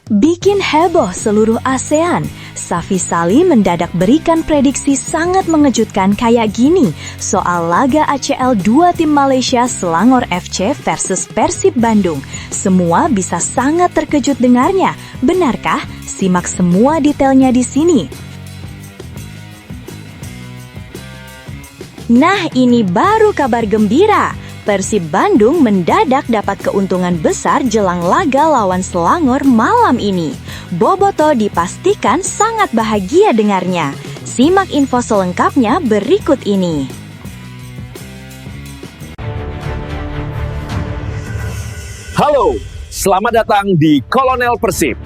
Bikin heboh seluruh ASEAN, Safi Sali mendadak berikan prediksi sangat mengejutkan kayak gini soal laga ACL 2 tim Malaysia Selangor FC versus Persib Bandung. Semua bisa sangat terkejut dengarnya. Benarkah? Simak semua detailnya di sini. Nah, ini baru kabar gembira. Persib Bandung mendadak dapat keuntungan besar jelang laga lawan Selangor malam ini. Boboto dipastikan sangat bahagia dengarnya. Simak info selengkapnya berikut ini. Halo, selamat datang di Kolonel Persib.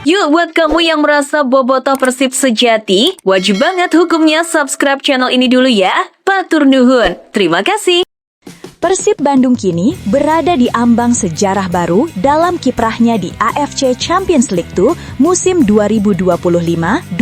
Yuk, buat kamu yang merasa bobotoh Persib sejati, wajib banget hukumnya subscribe channel ini dulu ya. Matur nuhun. Terima kasih. Persib Bandung kini berada di ambang sejarah baru dalam kiprahnya di AFC Champions League 2 musim 2025-26.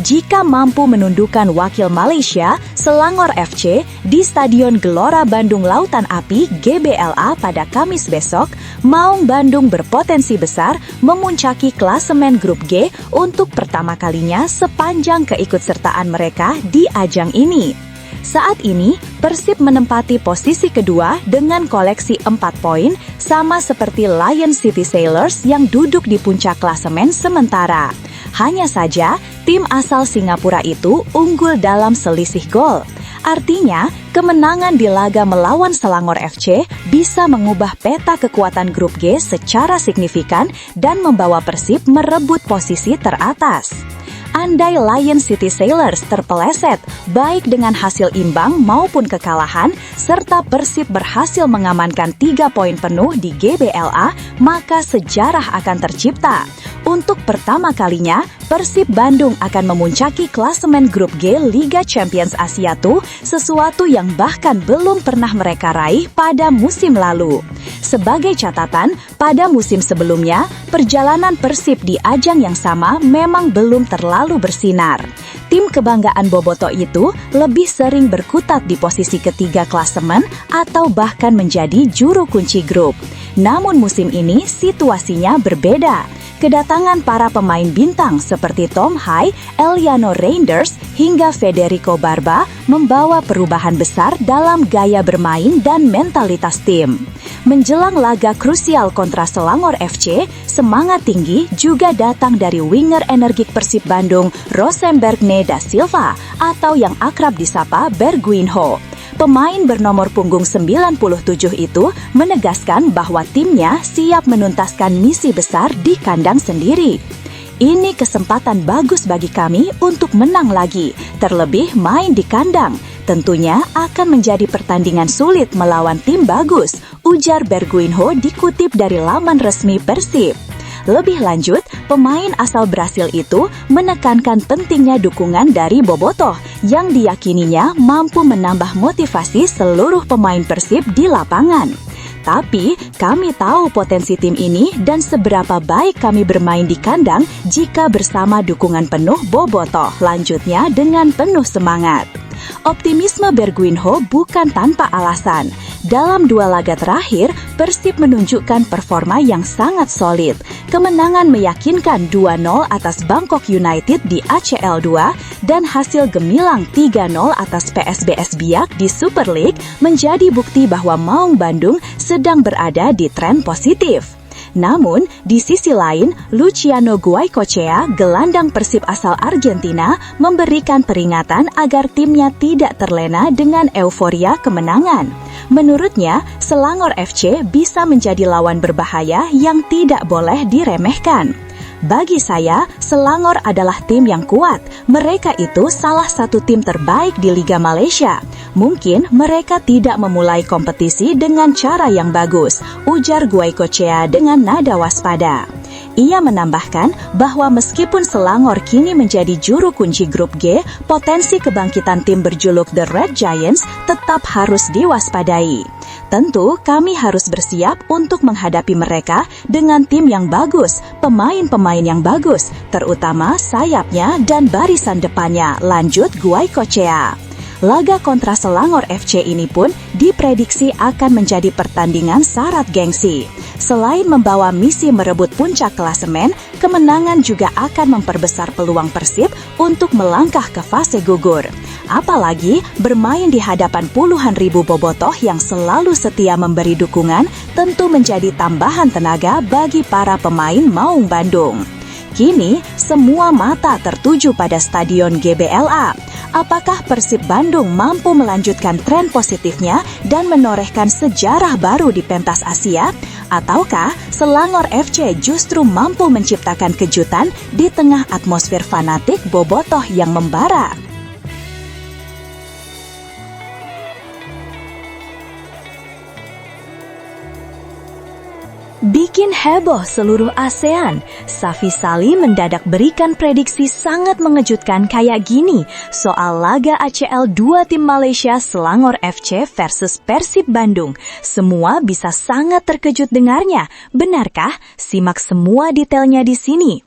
Jika mampu menundukkan wakil Malaysia, Selangor FC, di Stadion Gelora Bandung Lautan Api GBLA pada Kamis besok, Maung Bandung berpotensi besar memuncaki klasemen grup G untuk pertama kalinya sepanjang keikutsertaan mereka di ajang ini. Saat ini, Persib menempati posisi kedua dengan koleksi 4 poin, sama seperti Lion City Sailors yang duduk di puncak klasemen sementara. Hanya saja, tim asal Singapura itu unggul dalam selisih gol. Artinya, kemenangan di laga melawan Selangor FC bisa mengubah peta kekuatan grup G secara signifikan dan membawa Persib merebut posisi teratas. Andai Lion City Sailors terpeleset, baik dengan hasil imbang maupun kekalahan, serta Persib berhasil mengamankan 3 poin penuh di GBLA, maka sejarah akan tercipta. Untuk pertama kalinya, Persib Bandung akan memuncaki klasemen grup G Liga Champions Asia II, sesuatu yang bahkan belum pernah mereka raih pada musim lalu. Sebagai catatan, pada musim sebelumnya, perjalanan Persib di ajang yang sama memang belum terlalu bersinar. Tim kebanggaan Boboto itu lebih sering berkutat di posisi ketiga klasemen atau bahkan menjadi juru kunci grup. Namun musim ini situasinya berbeda. Kedatangan para pemain bintang seperti Tom Hai, Eliano Reinders, hingga Federico Barba membawa perubahan besar dalam gaya bermain dan mentalitas tim. Menjelang laga krusial kontra Selangor FC, semangat tinggi juga datang dari winger energik Persib Bandung, Rosenbergne da Silva, atau yang akrab disapa Berguinho. Pemain bernomor punggung 97 itu menegaskan bahwa timnya siap menuntaskan misi besar di kandang sendiri. Ini kesempatan bagus bagi kami untuk menang lagi, terlebih main di kandang. Tentunya akan menjadi pertandingan sulit melawan tim bagus, ujar Berguinho dikutip dari laman resmi Persib. Lebih lanjut, pemain asal Brasil itu menekankan pentingnya dukungan dari Bobotoh yang diyakininya mampu menambah motivasi seluruh pemain Persib di lapangan. Tapi, kami tahu potensi tim ini dan seberapa baik kami bermain di kandang jika bersama dukungan penuh Bobotoh, lanjutnya dengan penuh semangat. Optimisme Berguinho bukan tanpa alasan. Dalam 2 laga terakhir, Persib menunjukkan performa yang sangat solid. Kemenangan meyakinkan 2-0 atas Bangkok United di ACL 2 dan hasil gemilang 3-0 atas PSBS Biak di Super League menjadi bukti bahwa Maung Bandung sedang berada di tren positif. Namun, di sisi lain, Luciano Goycochea, gelandang Persib asal Argentina, memberikan peringatan agar timnya tidak terlena dengan euforia kemenangan. Menurutnya, Selangor FC bisa menjadi lawan berbahaya yang tidak boleh diremehkan. Bagi saya, Selangor adalah tim yang kuat. Mereka itu salah satu tim terbaik di Liga Malaysia. Mungkin mereka tidak memulai kompetisi dengan cara yang bagus, ujar Goycochea dengan nada waspada. Ia menambahkan bahwa meskipun Selangor kini menjadi juru kunci grup G, potensi kebangkitan tim berjuluk The Red Giants tetap harus diwaspadai. Tentu, kami harus bersiap untuk menghadapi mereka dengan tim yang bagus, pemain-pemain yang bagus, terutama sayapnya dan barisan depannya, lanjut Goycochea. Laga kontra Selangor FC ini pun diprediksi akan menjadi pertandingan syarat gengsi. Selain membawa misi merebut puncak klasemen, kemenangan juga akan memperbesar peluang Persib untuk melangkah ke fase gugur. Apalagi bermain di hadapan puluhan ribu bobotoh yang selalu setia memberi dukungan tentu menjadi tambahan tenaga bagi para pemain Maung Bandung. Kini, semua mata tertuju pada Stadion GBLA. Apakah Persib Bandung mampu melanjutkan tren positifnya dan menorehkan sejarah baru di pentas Asia? Ataukah Selangor FC justru mampu menciptakan kejutan di tengah atmosfer fanatik bobotoh yang membara? Bikin heboh seluruh ASEAN, Safi Sali mendadak berikan prediksi sangat mengejutkan kayak gini soal laga ACL 2 tim Malaysia Selangor FC versus Persib Bandung. Semua bisa sangat terkejut dengarnya. Benarkah? Simak semua detailnya di sini.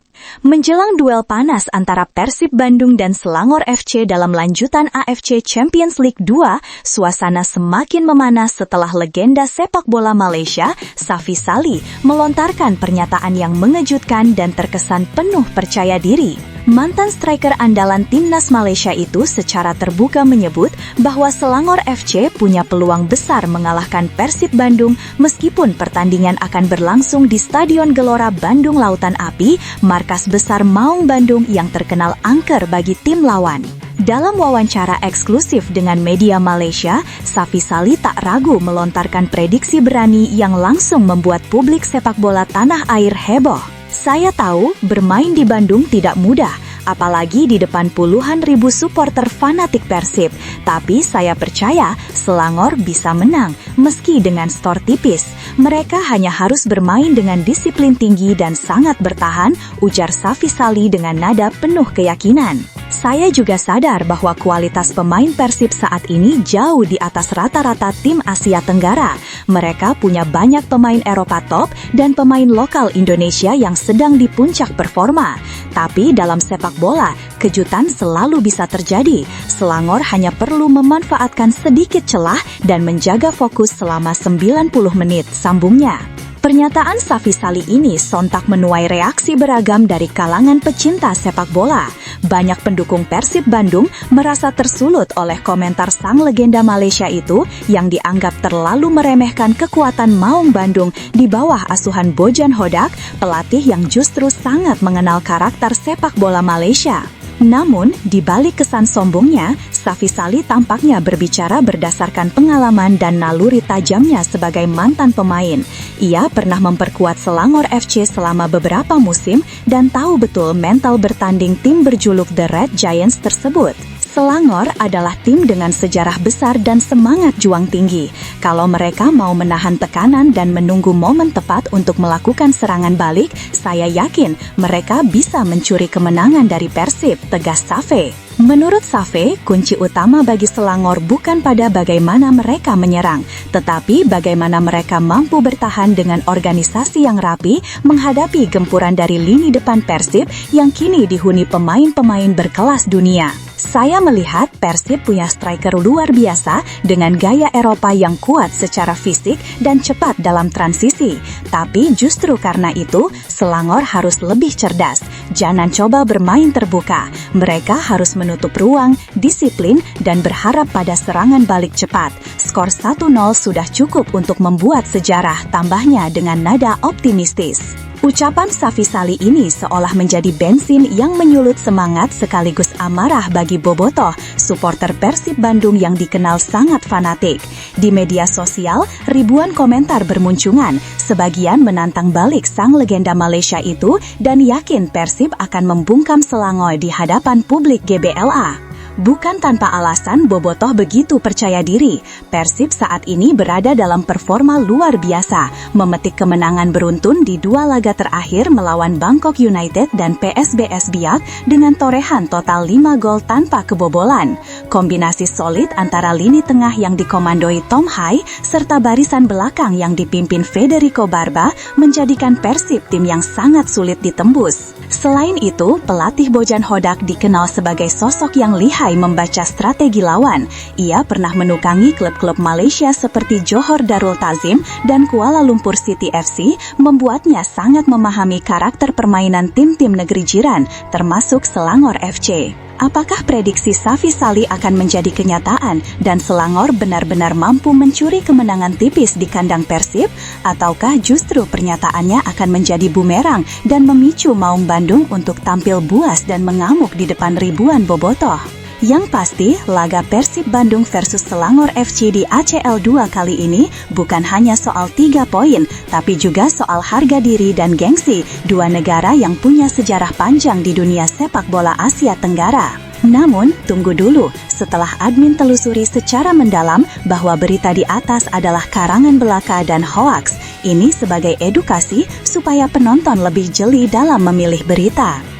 Menjelang duel panas antara Persib Bandung dan Selangor FC dalam lanjutan AFC Champions League 2, suasana semakin memanas setelah legenda sepak bola Malaysia, Safi Sali, melontarkan pernyataan yang mengejutkan dan terkesan penuh percaya diri. Mantan striker andalan timnas Malaysia itu secara terbuka menyebut bahwa Selangor FC punya peluang besar mengalahkan Persib Bandung meskipun pertandingan akan berlangsung di Stadion Gelora Bandung Lautan Api, markas besar Maung Bandung yang terkenal angker bagi tim lawan. Dalam wawancara eksklusif dengan media Malaysia, Safi Sali tak ragu melontarkan prediksi berani yang langsung membuat publik sepak bola tanah air heboh. Saya tahu bermain di Bandung tidak mudah, apalagi di depan puluhan ribu supporter fanatik Persib. Tapi saya percaya Selangor bisa menang, meski dengan skor tipis. Mereka hanya harus bermain dengan disiplin tinggi dan sangat bertahan, ujar Safi Sali dengan nada penuh keyakinan. Saya juga sadar bahwa kualitas pemain Persib saat ini jauh di atas rata-rata tim Asia Tenggara. Mereka punya banyak pemain Eropa top dan pemain lokal Indonesia yang sedang di puncak performa. Tapi dalam sepak bola, kejutan selalu bisa terjadi. Selangor hanya perlu memanfaatkan sedikit celah dan menjaga fokus selama 90 menit, sambungnya. Pernyataan Safi Sali ini sontak menuai reaksi beragam dari kalangan pecinta sepak bola. Banyak pendukung Persib Bandung merasa tersulut oleh komentar sang legenda Malaysia itu yang dianggap terlalu meremehkan kekuatan Maung Bandung di bawah asuhan Bojan Hodak, pelatih yang justru sangat mengenal karakter sepak bola Malaysia. Namun, di balik kesan sombongnya, Safi Sali tampaknya berbicara berdasarkan pengalaman dan naluri tajamnya sebagai mantan pemain. Ia pernah memperkuat Selangor FC selama beberapa musim dan tahu betul mental bertanding tim berjuluk The Red Giants tersebut. Selangor adalah tim dengan sejarah besar dan semangat juang tinggi. Kalau mereka mau menahan tekanan dan menunggu momen tepat untuk melakukan serangan balik, saya yakin mereka bisa mencuri kemenangan dari Persib, tegas Safi. Menurut Safi, kunci utama bagi Selangor bukan pada bagaimana mereka menyerang, tetapi bagaimana mereka mampu bertahan dengan organisasi yang rapi menghadapi gempuran dari lini depan Persib yang kini dihuni pemain-pemain berkelas dunia. Saya melihat Persib punya striker luar biasa dengan gaya Eropa yang kuat secara fisik dan cepat dalam transisi. Tapi justru karena itu, Selangor harus lebih cerdas. Jangan coba bermain terbuka. Mereka harus menutup ruang, disiplin, dan berharap pada serangan balik cepat. Skor 1-0 sudah cukup untuk membuat sejarah, tambahnya dengan nada optimistis. Ucapan Safi Sali ini seolah menjadi bensin yang menyulut semangat sekaligus amarah bagi bobotoh, supporter Persib Bandung yang dikenal sangat fanatik. Di media sosial, ribuan komentar bermunculan, sebagian menantang balik sang legenda Malaysia itu dan yakin Persib akan membungkam Selangor di hadapan publik GBLA. Bukan tanpa alasan bobotoh begitu percaya diri. Persib saat ini berada dalam performa luar biasa, memetik kemenangan beruntun di dua laga terakhir melawan Bangkok United dan PSBS Biak dengan torehan total 5 gol tanpa kebobolan. Kombinasi solid antara lini tengah yang dikomandoi Tom Hai serta barisan belakang yang dipimpin Federico Barba menjadikan Persib tim yang sangat sulit ditembus. Selain itu, pelatih Bojan Hodak dikenal sebagai sosok yang lihai pandai membaca strategi lawan. Ia pernah menukangi klub-klub Malaysia seperti Johor Darul Ta'zim dan Kuala Lumpur City FC, membuatnya sangat memahami karakter permainan tim-tim negeri jiran, termasuk Selangor FC. Apakah prediksi Safi Sali akan menjadi kenyataan dan Selangor benar-benar mampu mencuri kemenangan tipis di kandang Persib? Ataukah justru pernyataannya akan menjadi bumerang dan memicu Maung Bandung untuk tampil buas dan mengamuk di depan ribuan bobotoh? Yang pasti, laga Persib Bandung versus Selangor FC di ACL 2 kali ini bukan hanya soal 3 poin, tapi juga soal harga diri dan gengsi dua negara yang punya sejarah panjang di dunia sepak bola Asia Tenggara. Namun, tunggu dulu, setelah admin telusuri secara mendalam bahwa berita di atas adalah karangan belaka dan hoaks, ini sebagai edukasi supaya penonton lebih jeli dalam memilih berita.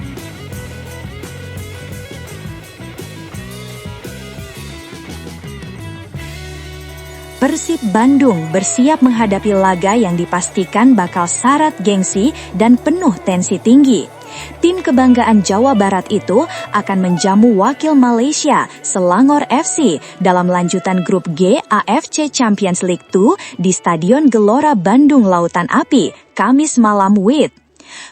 Persib Bandung bersiap menghadapi laga yang dipastikan bakal syarat gengsi dan penuh tensi tinggi. Tim kebanggaan Jawa Barat itu akan menjamu wakil Malaysia, Selangor FC, dalam lanjutan grup G AFC Champions League 2 di Stadion Gelora Bandung Lautan Api, Kamis malam WIB.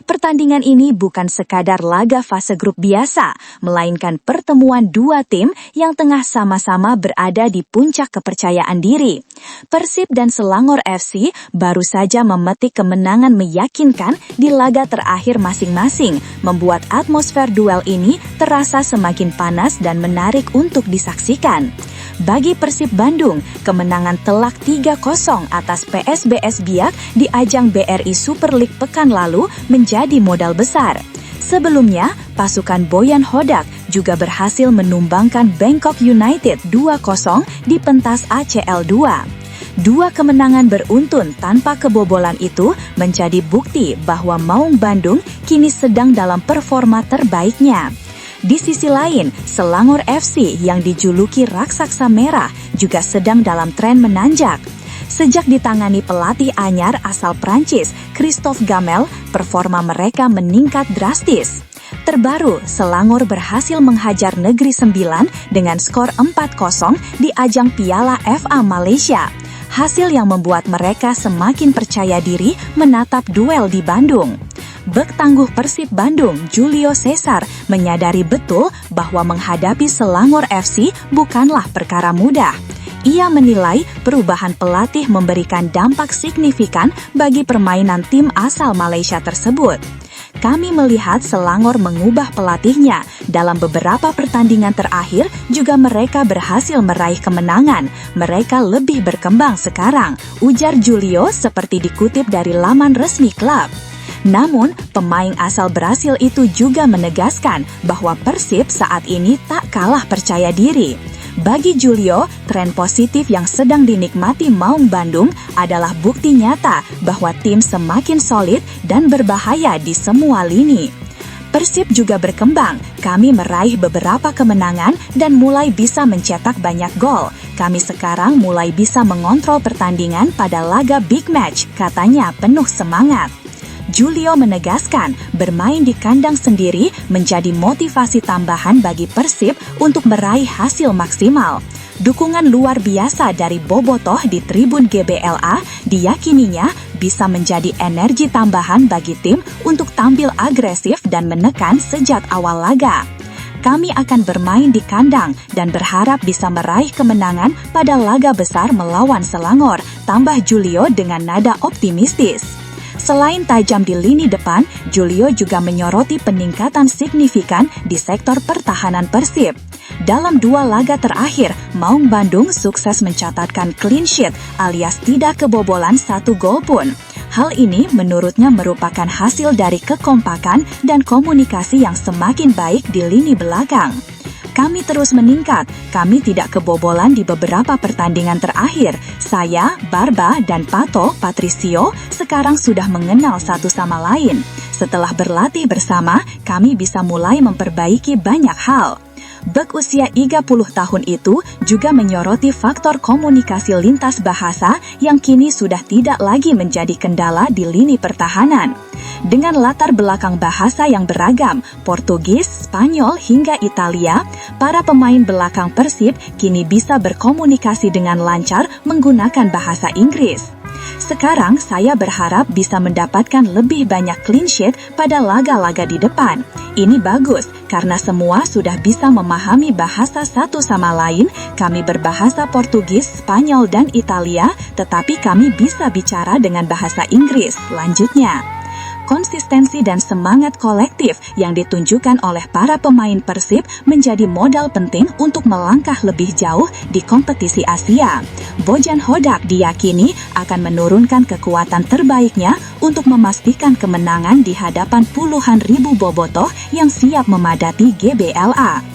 Pertandingan ini bukan sekadar laga fase grup biasa, melainkan pertemuan dua tim yang tengah sama-sama berada di puncak kepercayaan diri. Persib dan Selangor FC baru saja memetik kemenangan meyakinkan di laga terakhir masing-masing, membuat atmosfer duel ini terasa semakin panas dan menarik untuk disaksikan. Bagi Persib Bandung, kemenangan telak 3-0 atas PSBS Biak di ajang BRI Super League pekan lalu menjadi modal besar. Sebelumnya, pasukan Boyan Hodak juga berhasil menumbangkan Bangkok United 2-0 di pentas ACL 2. Dua kemenangan beruntun tanpa kebobolan itu menjadi bukti bahwa Maung Bandung kini sedang dalam performa terbaiknya. Di sisi lain, Selangor FC yang dijuluki raksasa merah juga sedang dalam tren menanjak. Sejak ditangani pelatih anyar asal Prancis, Christophe Gamel, performa mereka meningkat drastis. Terbaru, Selangor berhasil menghajar Negeri Sembilan dengan skor 4-0 di ajang Piala FA Malaysia. Hasil yang membuat mereka semakin percaya diri menatap duel di Bandung. Bek tangguh Persib Bandung, Julio Cesar, menyadari betul bahwa menghadapi Selangor FC bukanlah perkara mudah. Ia menilai perubahan pelatih memberikan dampak signifikan bagi permainan tim asal Malaysia tersebut. Kami melihat Selangor mengubah pelatihnya. Dalam beberapa pertandingan terakhir juga mereka berhasil meraih kemenangan. Mereka lebih berkembang sekarang, ujar Julio seperti dikutip dari laman resmi klub. Namun, pemain asal Brasil itu juga menegaskan bahwa Persib saat ini tak kalah percaya diri. Bagi Julio, tren positif yang sedang dinikmati Maung Bandung adalah bukti nyata bahwa tim semakin solid dan berbahaya di semua lini. Persib juga berkembang, kami meraih beberapa kemenangan dan mulai bisa mencetak banyak gol. Kami sekarang mulai bisa mengontrol pertandingan pada laga big match, katanya penuh semangat. Julio menegaskan bermain di kandang sendiri menjadi motivasi tambahan bagi Persib untuk meraih hasil maksimal. Dukungan luar biasa dari bobotoh di tribun GBLA diyakininya bisa menjadi energi tambahan bagi tim untuk tampil agresif dan menekan sejak awal laga. Kami akan bermain di kandang dan berharap bisa meraih kemenangan pada laga besar melawan Selangor, tambah Julio dengan nada optimistis. Selain tajam di lini depan, Julio juga menyoroti peningkatan signifikan di sektor pertahanan Persib. Dalam dua laga terakhir, Maung Bandung sukses mencatatkan clean sheet alias tidak kebobolan satu gol pun. Hal ini menurutnya merupakan hasil dari kekompakan dan komunikasi yang semakin baik di lini belakang. Kami terus meningkat, kami tidak kebobolan di beberapa pertandingan terakhir. Saya, Barba, dan Pato, Patricio, sekarang sudah mengenal satu sama lain. Setelah berlatih bersama, kami bisa mulai memperbaiki banyak hal. Bek usia 30 tahun itu juga menyoroti faktor komunikasi lintas bahasa yang kini sudah tidak lagi menjadi kendala di lini pertahanan. Dengan latar belakang bahasa yang beragam, Portugis, Spanyol, hingga Italia, para pemain belakang Persib kini bisa berkomunikasi dengan lancar menggunakan bahasa Inggris. Sekarang saya berharap bisa mendapatkan lebih banyak clean sheet pada laga-laga di depan. Ini bagus karena semua sudah bisa memahami bahasa satu sama lain. Kami berbahasa Portugis, Spanyol, dan Italia, tetapi kami bisa bicara dengan bahasa Inggris. Lanjutnya, konsistensi dan semangat kolektif yang ditunjukkan oleh para pemain Persib menjadi modal penting untuk melangkah lebih jauh di kompetisi Asia. Bojan Hodak diyakini akan menurunkan kekuatan terbaiknya untuk memastikan kemenangan di hadapan puluhan ribu bobotoh yang siap memadati GBLA.